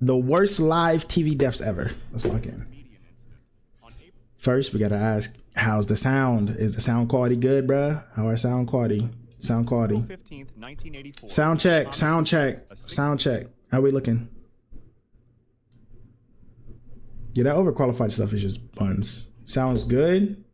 The worst live TV deaths ever. Let's lock in. First, we gotta ask, how's the sound? Is the sound quality good, bruh? How our sound quality? Sound quality. 15th, 1984. Sound check. Sound check. Sound check. How we looking? Yeah, that overqualified stuff is just buns. Sounds good.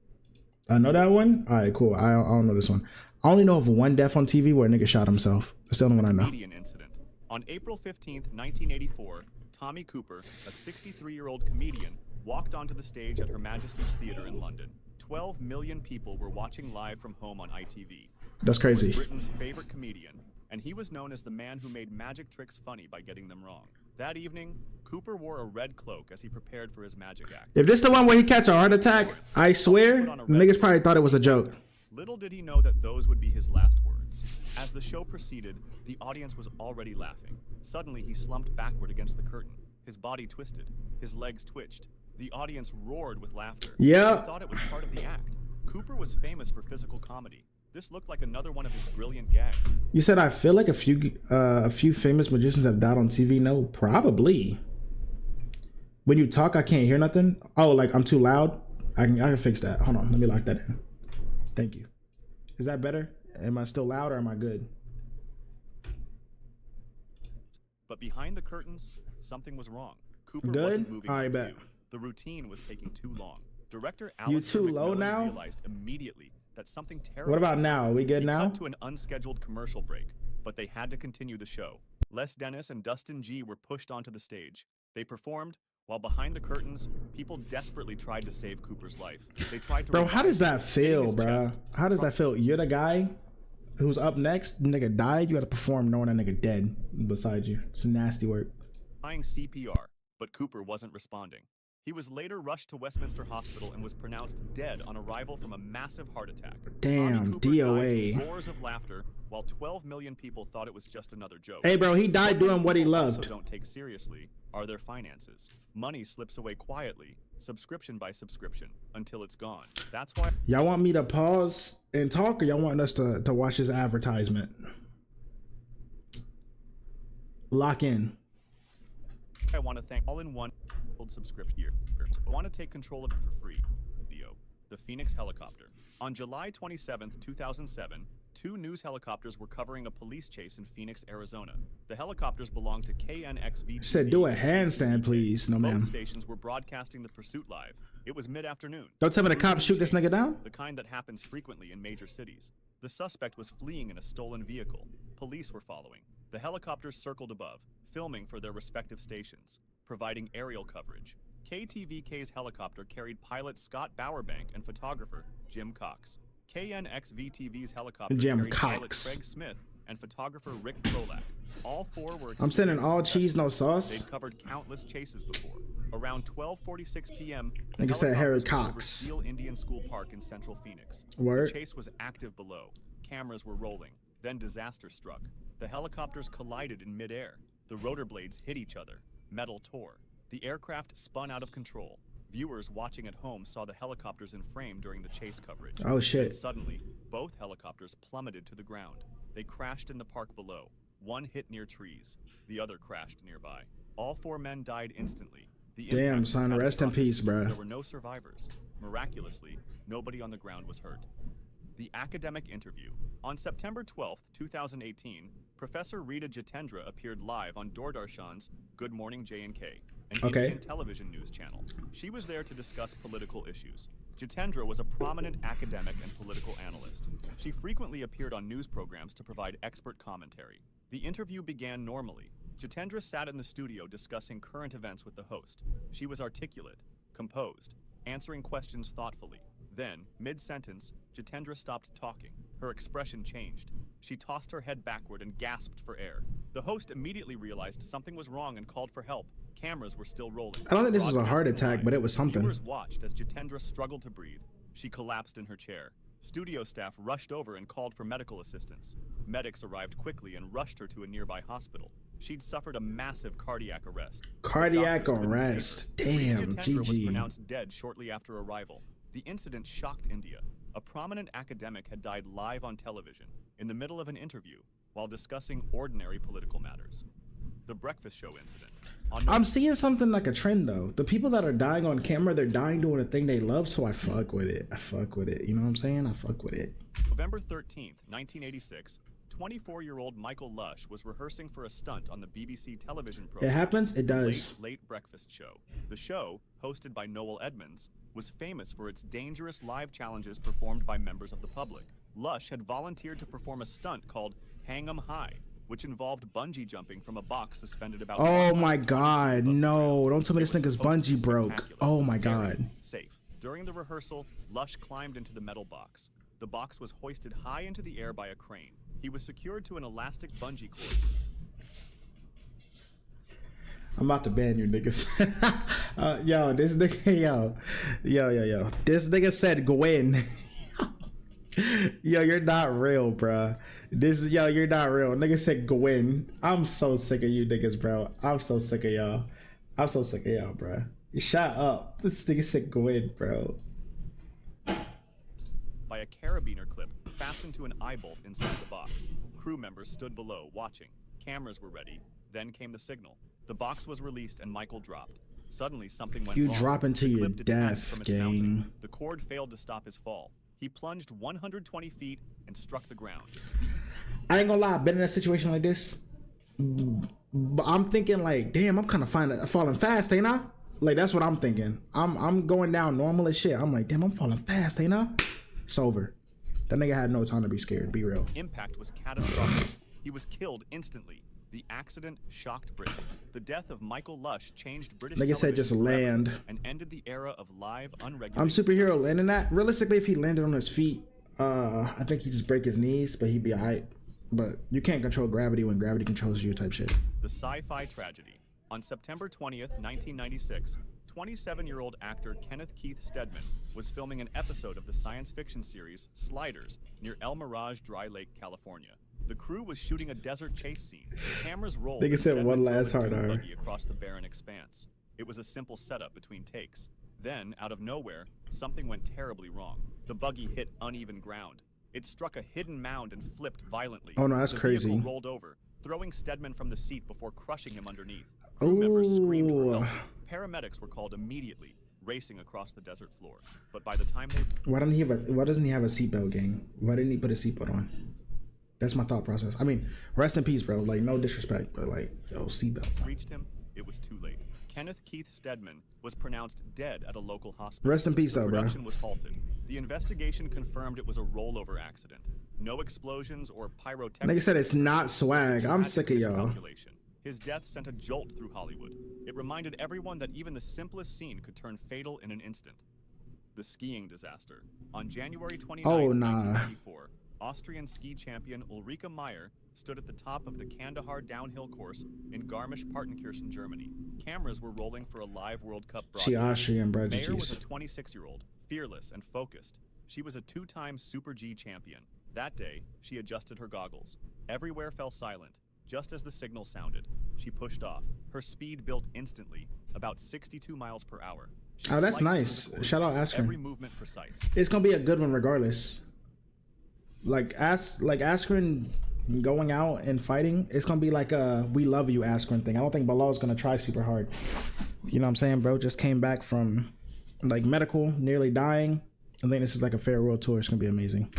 I know that one. All right, cool. I don't know this one. I only know of one death on TV where a nigga shot himself. That's the only one I know. Incident. On April 15th, 1984, Tommy Cooper, a 63-year-old comedian, walked onto the stage at Her Majesty's Theatre in London. 12 million people were watching live from home on ITV. That's crazy. He was Britain's favorite comedian, and he was known as the man who made magic tricks funny by getting them wrong. That evening, Cooper wore a red cloak as he prepared for his magic act. If this the one where he catch a heart attack, I swear, niggas probably thought it was a joke. Little did he know that those would be his last words. As the show proceeded, the audience was already laughing. Suddenly, he slumped backward against the curtain. His body twisted. His legs twitched. The audience roared with laughter. Yeah. They thought it was part of the act. Cooper was famous for physical comedy. This looked like another one of his brilliant gags. You said I feel like a few famous magicians have died on TV. No, probably. When you talk, I can't hear nothing. Oh, like I'm too loud. I can fix that. Hold on, let me lock that in. Thank you. Is that better? Am I still loud or am I good? But behind the curtains, something was wrong. Cooper Good? wasn't moving. I bet. The routine was taking too long. Director You Alistair too low McMillan now? realized immediately that something terrible. What about now? We good He now? cut to an unscheduled commercial break, but they had to continue the show. Les Dennis and Dustin G were pushed onto the stage. They performed, while behind the curtains, people desperately tried to save Cooper's life. They tried to. Bro, how does that feel, his bro? chest. How does that feel? You're the guy who's up next. Nigga died. You got to perform knowing that nigga dead beside you. It's nasty work. Trying CPR, but Cooper wasn't responding. He was later rushed to Westminster Hospital and was pronounced dead on arrival from a massive heart attack. Damn, Tommy Cooper DOA. died to roars of laughter, while 12 million people thought it was just another joke. Hey, bro, he died doing what he Also loved. don't take seriously are their finances. Money slips away quietly, subscription by subscription, until it's gone. That's why Y'all want me to pause and talk, or y'all want us to watch this advertisement? Lock in. I want to thank all-in-one subscription here. I want to take control of it for free. The Phoenix helicopter. On July 27th, 2007, two news helicopters were covering a police chase in Phoenix, Arizona. The helicopters belonged to KNXV. Said do a handstand, please. No, Both ma'am. stations were broadcasting the pursuit live. It was mid-afternoon. Don't tell me the cops shoot this nigga down. The kind that happens frequently in major cities. The suspect was fleeing in a stolen vehicle. Police were following. The helicopters circled above, filming for their respective stations, providing aerial coverage. KTVK's helicopter carried pilot Scott Bowerbank and photographer Jim Cox. KNXV-TV's helicopter Jim carried pilot Cox. Craig Smith and photographer Rick Prolak. All four were. I'm sending all experienced cheese, no professionals. sauce. They'd covered countless chases before. Around 12:46 p.m., Like I said, Harry helicopters were over Cox. Steel Indian School Park in central Phoenix. Word. The chase was active below. Cameras were rolling. Then disaster struck. The helicopters collided in midair. The rotor blades hit each other. Metal tore. The aircraft spun out of control. Viewers watching at home saw the helicopters in frame during the chase coverage. Oh, shit. Then suddenly, both helicopters plummeted to the ground. They crashed in the park below. One hit near trees. The other crashed nearby. All four men died instantly. The Damn, impact was son, rest in catastrophic. peace, bruh. There were no survivors. Miraculously, nobody on the ground was hurt. The academic interview. On September 12, 2018, Professor Rita Jitendra appeared live on Doordarshan's Good Morning J&K, an Okay. Indian television news channel. She was there to discuss political issues. Jitendra was a prominent academic and political analyst. She frequently appeared on news programs to provide expert commentary. The interview began normally. Jitendra sat in the studio discussing current events with the host. She was articulate, composed, answering questions thoughtfully. Then, mid-sentence, Jitendra stopped talking. Her expression changed. She tossed her head backward and gasped for air. The host immediately realized something was wrong and called for help. Cameras were still rolling. I don't think this was a heart Broadcasting attack, live. but it was something. Viewers watched as Jitendra struggled to breathe. She collapsed in her chair. Studio staff rushed over and called for medical assistance. Medics arrived quickly and rushed her to a nearby hospital. She'd suffered a massive cardiac arrest. Cardiac Doctors couldn't arrest. save her. Damn, Jitendra was GG. pronounced dead shortly after arrival. The incident shocked India. A prominent academic had died live on television, in the middle of an interview, while discussing ordinary political matters. the breakfast show incident. I'm seeing something like a trend though. The people that are dying on camera, they're dying doing a thing they love, so I fuck with it. I fuck with it. You know what I'm saying? I fuck with it. November 13th, 1986, 24-year-old Michael Lush was rehearsing for a stunt on the BBC television program. It happens, it does. Late Breakfast Show. The show, hosted by Noel Edmonds, was famous for its dangerous live challenges performed by members of the public. Lush had volunteered to perform a stunt called Hang 'em High, which involved bungee jumping from a box suspended about. Oh my god, no. Don't tell me this nigga's bungee broke. Oh my god. Safe. During the rehearsal, Lush climbed into the metal box. The box was hoisted high into the air by a crane. He was secured to an elastic bungee cord. I'm about to ban you niggas. Yo, this nigga, yo. This nigga said Gwen. Yo, you're not real, bruh. You're not real. Nigga said Gwen. I'm so sick of you niggas, bro. I'm so sick of y'all. I'm so sick of y'all, bruh. Shut up. This nigga said Gwen, bro. By a carabiner clip fastened to an eye bolt inside the box. Crew members stood below, watching. Cameras were ready. Then came the signal. The box was released and Michael dropped. Suddenly, something went wrong. You drop into your death, gang. The cord failed to stop his fall. He plunged 120 feet and struck the ground. I ain't gonna lie, I've been in a situation like this. But I'm thinking like, damn, I'm kind of falling fast, ain't I? Like, that's what I'm thinking. I'm going down normal as shit. I'm like, damn, I'm falling fast, ain't I? It's over. That nigga had no time to be scared, be real. Impact was catastrophic. He was killed instantly. The accident shocked Britain. The death of Michael Lush changed British like I said, just land. And ended the era of live, unregulated. I'm superhero landing that. Realistically, if he landed on his feet, I think he'd just break his knees, but he'd be alright. But you can't control gravity when gravity controls you type shit. The sci-fi tragedy. On September 20th, 1996, 27-year-old actor Kenneth Keith Stedman was filming an episode of the science fiction series Sliders near El Mirage Dry Lake, California. The crew was shooting a desert chase scene. The cameras rolled. They said one last hard R. Across the barren expanse. It was a simple setup between takes. Then, out of nowhere, something went terribly wrong. The buggy hit uneven ground. It struck a hidden mound and flipped violently. Oh no, that's crazy. The vehicle rolled over, throwing Stedman from the seat before crushing him underneath. Crew members screamed for help. Paramedics were called immediately, racing across the desert floor. But by the time they... Why doesn't he have a seatbelt, gang? Why didn't he put a seatbelt on? That's my thought process. I mean, rest in peace, bro. Like, no disrespect, but like, yo, seatbelt. Reached him, it was too late. Kenneth Keith Stedman was pronounced dead at a local hospital. Rest in peace, though, bro. Production was halted. The investigation confirmed it was a rollover accident. No explosions or pyrotechnics. Like I said, it's not swag. I'm sick of y'all. His death sent a jolt through Hollywood. It reminded everyone that even the simplest scene could turn fatal in an instant. The skiing disaster. On January 29, 1994, Austrian ski champion Ulrike Meyer stood at the top of the Kandahar downhill course in Garmisch-Partenkirchen, Germany. Cameras were rolling for a live World Cup broadcast. She Austrian, bro. Meyer was a 26-year-old, fearless and focused. She was a two-time Super G champion. That day, she adjusted her goggles. Everywhere fell silent. Just as the signal sounded, she pushed off. Her speed built instantly, about 62 miles per hour. Oh, that's nice. Shout out Askren. Every movement precise. It's gonna be a good one regardless. Like Askren going out and fighting, it's gonna be like a "we love you" Askren thing. I don't think Bilal's gonna try super hard. You know what I'm saying, bro? Just came back from like medical, nearly dying. I think this is like a farewell tour. It's gonna be amazing.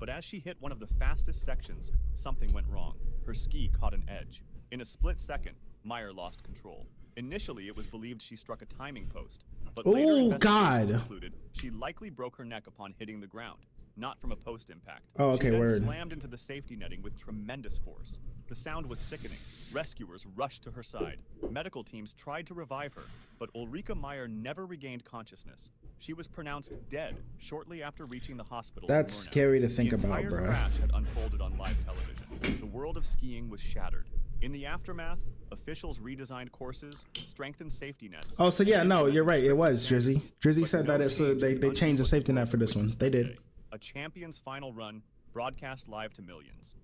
But as she hit one of the fastest sections, something went wrong. Her ski caught an edge. In a split second, Meyer lost control. Initially, it was believed she struck a timing post, but later concluded she likely broke her neck upon hitting the ground, not from a post impact. Oh, okay, she then word. Slammed into the safety netting with tremendous force. The sound was sickening. Rescuers rushed to her side. Medical teams tried to revive her, but Ulrike Meyer never regained consciousness. She was pronounced dead shortly after reaching the hospital. That's scary to think about, bro. The entire crash had unfolded on live television. The world of skiing was shattered. In the aftermath, officials redesigned courses, strengthened safety nets. Oh, so yeah, no, you're right. It was Drizzy. Drizzy said that they changed the safety net for this one. They did. A champion's final run, broadcast live to millions.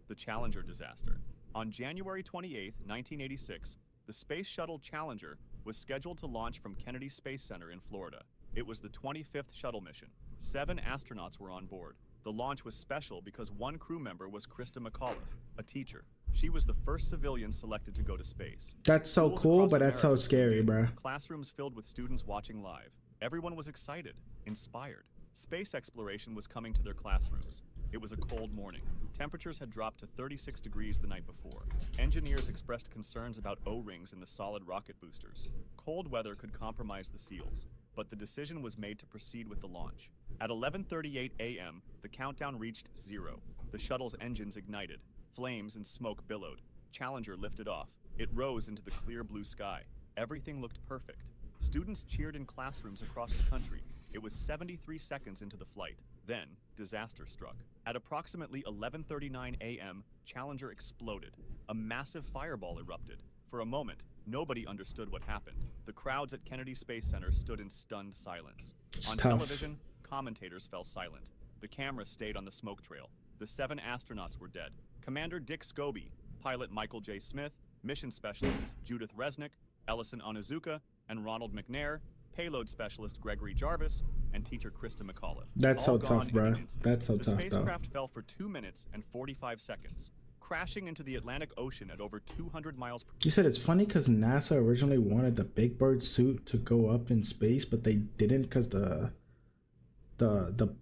The Challenger disaster. On January 28, 1986, the Space Shuttle Challenger was scheduled to launch from Kennedy Space Center in Florida. It was the 25th shuttle mission. 7 astronauts were on board. The launch was special because one crew member was Krista McAuliffe, a teacher. She was the first civilian selected to go to space. That's so Schools cool, across but that's so America scary, tuned in, bro. Classrooms filled with students watching live. Everyone was excited, inspired. Space exploration was coming to their classrooms. It was a cold morning. Temperatures had dropped to 36 degrees the night before. Engineers expressed concerns about O-rings in the solid rocket boosters. Cold weather could compromise the seals, but the decision was made to proceed with the launch. At 11:38 a.m., the countdown reached 0. The shuttle's engines ignited. Flames and smoke billowed. Challenger lifted off. It rose into the clear blue sky. Everything looked perfect. Students cheered in classrooms across the country. It was 73 seconds into the flight. Then, disaster struck. At approximately 11:39 a.m., Challenger exploded. A massive fireball erupted. For a moment, nobody understood what happened. The crowds at Kennedy Space Center stood in stunned silence. On television, commentators fell silent. The camera stayed on the smoke trail. The 7 astronauts were dead. Commander Dick Scobie, pilot Michael J. Smith, mission specialists Judith Resnick, Ellison Onizuka, and Ronald McNair, payload specialist Gregory Jarvis, and teacher Krista McAuliffe. That's so tough, bro. That's so tough, The spacecraft fell for 2 minutes and 45 seconds, crashing into the Atlantic Ocean at over 200 miles per hour. You said it's funny because NASA originally wanted the Big Bird suit to go up in space, but they didn't because the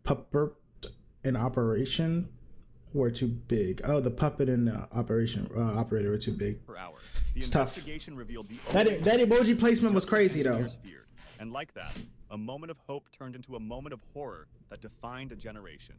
puppet in operation were too big. Oh, the puppet and the operator were too big. Per hour. It's The investigation revealed the that emoji placement was crazy though. feared. And like that, a moment of hope turned into a moment of horror that defined a generation.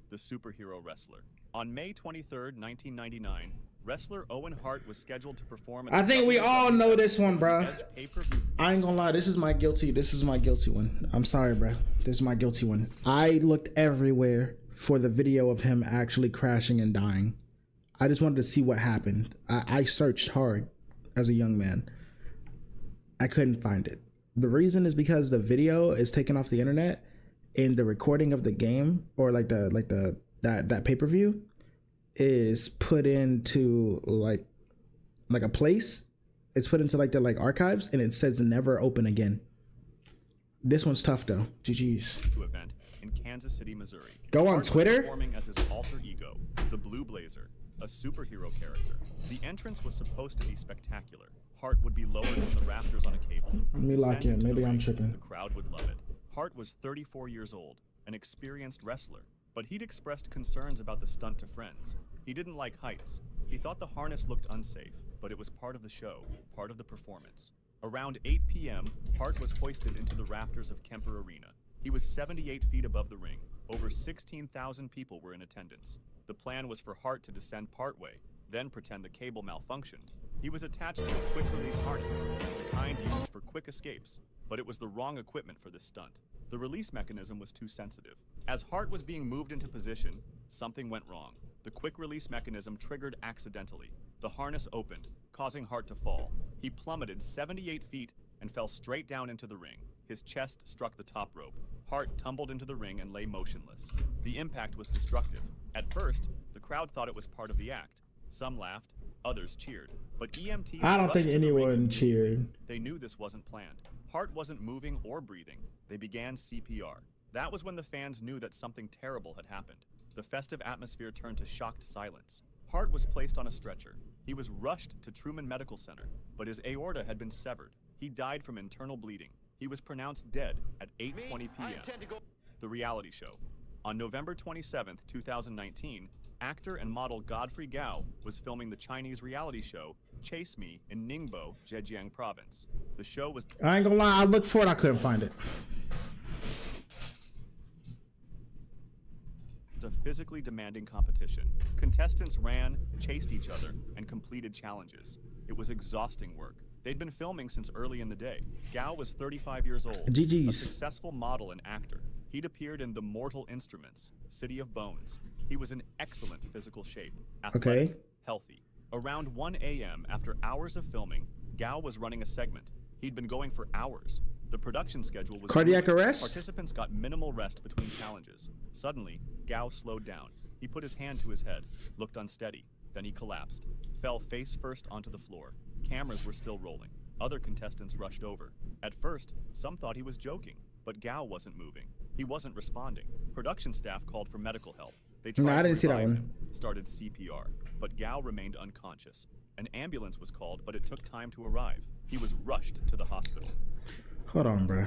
The superhero wrestler. On May 23rd, 1999, wrestler Owen Hart was scheduled to perform at I think we all know this one, bro. pay-per-view. I ain't gonna lie, this is my guilty one. I'm sorry, bro. This is my guilty one. I looked everywhere for the video of him actually crashing and dying. I just wanted to see what happened. I searched hard as a young man. I couldn't find it. The reason is because the video is taken off the internet, and the recording of the game or that pay-per-view is put into like a place. It's put into like the archives, and it says never open again. This one's tough though. GG's. Event in Kansas City, Missouri. Go on Hart was Twitter. Performing as his alter ego, the Blue Blazer, a superhero character. The entrance was supposed to be spectacular. Hart would be lowered from the rafters on a cable. Let me lock in. Maybe I'm tripping. The crowd would love it. Hart was 34 years old, an experienced wrestler, but he'd expressed concerns about the stunt to friends. He didn't like heights. He thought the harness looked unsafe, but it was part of the show, part of the performance. Around 8 p.m., Hart was hoisted into the rafters of Kemper Arena. He was 78 feet above the ring. Over 16,000 people were in attendance. The plan was for Hart to descend partway, then pretend the cable malfunctioned. He was attached to a quick-release harness, the kind used for quick escapes, but it was the wrong equipment for this stunt. The release mechanism was too sensitive. As Hart was being moved into position, something went wrong. The quick-release mechanism triggered accidentally. The harness opened, causing Hart to fall. He plummeted 78 feet and fell straight down into the ring. His chest struck the top rope. Hart tumbled into the ring and lay motionless. The impact was destructive. At first, the crowd thought it was part of the act. Some laughed, others cheered. But EMTs I don't think rushed to the ring anyone immediately. cheered. They knew this wasn't planned. Hart wasn't moving or breathing. They began CPR. That was when the fans knew that something terrible had happened. The festive atmosphere turned to shocked silence. Hart was placed on a stretcher. He was rushed to Truman Medical Center, but his aorta had been severed. He died from internal bleeding. He was pronounced dead at 8:20 p.m. The reality show. On November 27, 2019, actor and model Godfrey Gao was filming the Chinese reality show Chase Me in Ningbo, Zhejiang Province. The show was... I ain't gonna lie, I looked for it, I couldn't find it. It's a physically demanding competition. Contestants ran, chased each other, and completed challenges. It was exhausting work. They'd been filming since early in the day. Gao was 35 years old, a GG's. successful model and actor. He'd appeared in The Mortal Instruments, City of Bones. He was in excellent physical shape, athletic, healthy. Around 1 a.m., after hours of filming, Gao was running a segment. He'd been going for hours. The production schedule was Cardiac moving. arrest? Participants got minimal rest between challenges. Suddenly, Gao slowed down. He put his hand to his head, looked unsteady. Then he collapsed, fell face first onto the floor. Cameras were still rolling. Other contestants rushed over. At first, some thought he was joking, but Gao wasn't moving. He wasn't responding. Production staff called for medical help. They No, tried I to didn't see that revive one. him, started CPR, but Gao remained unconscious. An ambulance was called, but it took time to arrive. He was rushed to the hospital. Hold on, bro.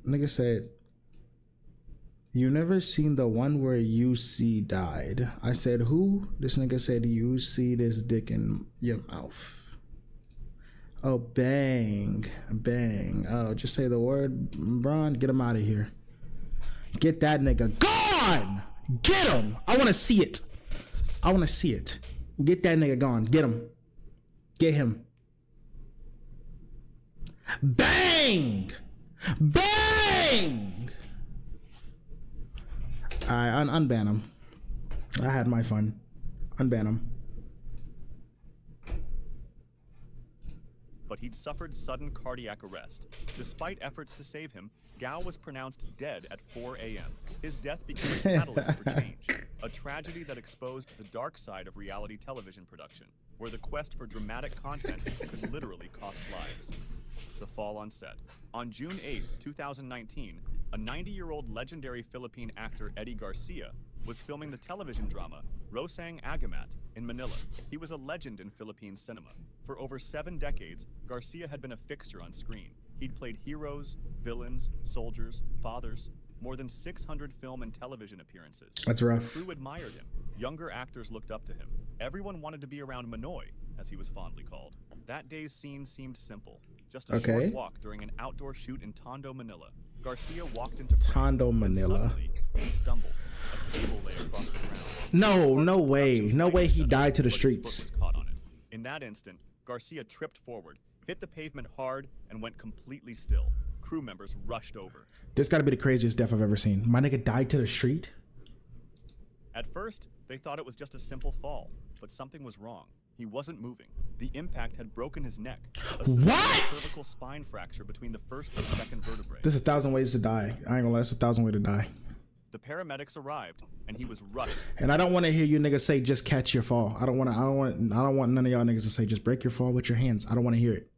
Nigga said, you never seen the one where UC died. I said, who? This nigga said, you see this dick in your mouth. Oh, bang. Bang. Oh, just say the word, Bron. Get him out of here. Get that nigga gone. Get him. I want to see it. I want to see it. Get that nigga gone. Get him. Get him. Bang. Bang. Alright, unban him. I had my fun. Unban him. But he'd suffered sudden cardiac arrest. Despite efforts to save him, Gao was pronounced dead at 4 a.m. His death became a catalyst for change, a tragedy that exposed the dark side of reality television production, where the quest for dramatic content could literally cost lives. The fall on set. On June 8, 2019, a 90-year-old legendary Philippine actor Eddie Garcia was filming the television drama Rosang Agamat in Manila. He was a legend in Philippine cinema. For over 7 decades, Garcia had been a fixture on screen. He'd played heroes, villains, soldiers, fathers, more than 600 film and television appearances. That's rough. The crew admired him. Younger actors looked up to him. Everyone wanted to be around Manoy, as he was fondly called. That day's scene seemed simple. Just a short walk during an outdoor shoot in Tondo, Manila. Garcia walked into Tondo, Manila. Suddenly, he stumbled. A cable lay across the ground. No way. No way he died to the But his streets. foot was caught on it. In that instant, Garcia tripped forward, hit the pavement hard, and went completely still. Crew members rushed over. This gotta be the craziest death I've ever seen. My nigga died to the street? At first, they thought it was just a simple fall, but something was wrong. He wasn't moving. The impact had broken his neck. A severe cervical spine fracture between the first and second vertebrae. There's 1,000 ways to die. I ain't gonna lie, it's 1,000 ways to die. The paramedics arrived, and he was rushed. And I don't want to hear you niggas say just catch your fall. I don't want none of y'all niggas to say just break your fall with your hands. I don't want to hear it.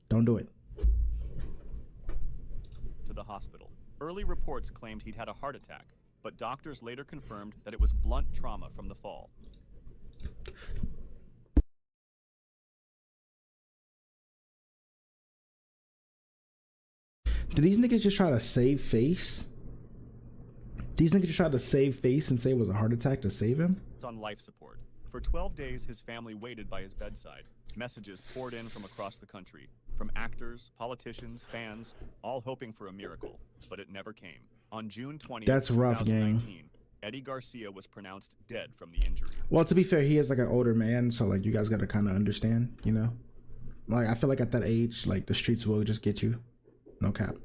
Don't do it. To the hospital. Early reports claimed he'd had a heart attack, but doctors later confirmed that it was blunt trauma from the fall. Did these niggas just try to save face? These niggas just tried to save face and say it was a heart attack to save him? On life support. For 12 days, his family waited by his bedside. Messages poured in from across the country, from actors, politicians, fans, all hoping for a miracle, but it never came. On June 20th, That's rough, 2019, Eddie Garcia was pronounced dead from the injury. Well, to be fair, he is like an older man, so like you guys gotta kind of understand, you know? Like I feel like at that age, like the streets will just get you. No cap.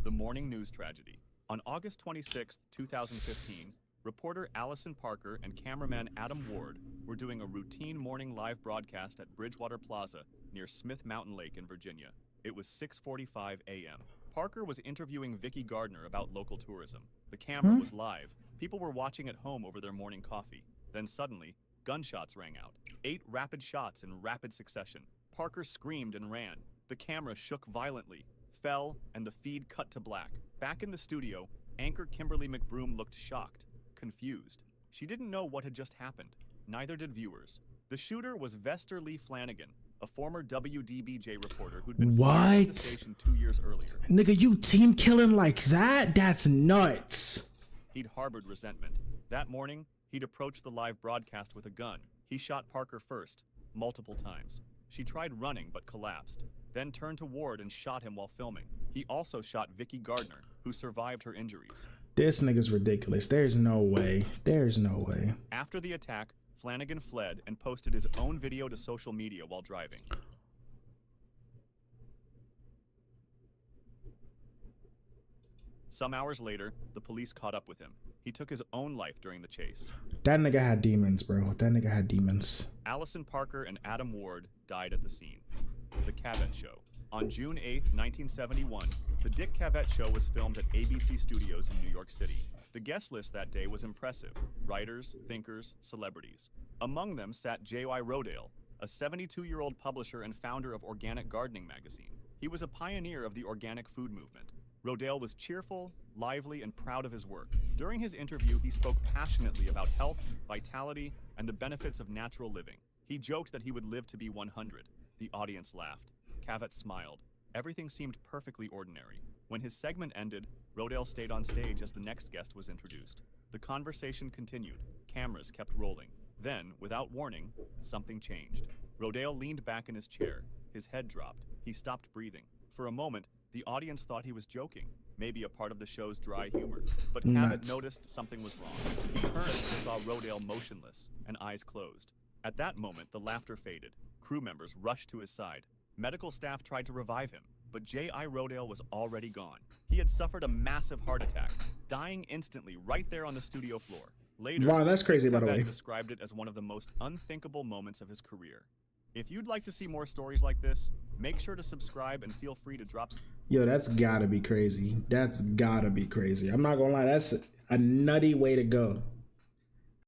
The morning news tragedy. On August 26, 2015, reporter Allison Parker and cameraman Adam Ward were doing a routine morning live broadcast at Bridgewater Plaza near Smith Mountain Lake in Virginia. It was 6:45 a.m. Parker was interviewing Vicki Gardner about local tourism. The camera was live. People were watching at home over their morning coffee. Then suddenly, gunshots rang out. 8 rapid shots in rapid succession. Parker screamed and ran. The camera shook violently, fell, and the feed cut to black. Back in the studio, anchor Kimberly McBroom looked shocked, confused. She didn't know what had just happened. Neither did viewers. The shooter was Vester Lee Flanagan, a former WDBJ reporter who'd been fired from the station 2 years earlier. Nigga, you team killing like that? That's nuts. He'd harbored resentment. That morning, he'd approached the live broadcast with a gun. He shot Parker first, multiple times. She tried running but collapsed, then turned to Ward and shot him while filming. He also shot Vicki Gardner, who survived her injuries. This nigga's ridiculous. There's no way. There's no way. After the attack, Flanagan fled and posted his own video to social media while driving. Some hours later, the police caught up with him. He took his own life during the chase. That nigga had demons, bro. That nigga had demons. Allison Parker and Adam Ward died at the scene. The Cavett Show. On June 8, 1971, the Dick Cavett Show was filmed at ABC Studios in New York City. The guest list that day was impressive. Writers, thinkers, celebrities. Among them sat J.Y. Rodale, a 72-year-old publisher and founder of Organic Gardening magazine. He was a pioneer of the organic food movement. Rodale was cheerful, lively, and proud of his work. During his interview, he spoke passionately about health, vitality, and the benefits of natural living. He joked that he would live to be 100. The audience laughed. Cavett smiled. Everything seemed perfectly ordinary. When his segment ended, Rodale stayed on stage as the next guest was introduced. The conversation continued. Cameras kept rolling. Then, without warning, something changed. Rodale leaned back in his chair. His head dropped. He stopped breathing. For a moment, the audience thought he was joking, maybe a part of the show's dry humor. But Cavett noticed something was wrong. He turned and saw Rodale motionless and eyes closed. At that moment, the laughter faded. Crew members rushed to his side. Medical staff tried to revive him, but J.I. Rodale was already gone. He had suffered a massive heart attack, dying instantly right there on the studio floor. Later, wow, that's crazy, by the way. described it as one of the most unthinkable moments of his career. If you'd like to see more stories like this, make sure to subscribe and feel free to drop. Yo, that's gotta be crazy. That's gotta be crazy. I'm not gonna lie, that's a nutty way to go.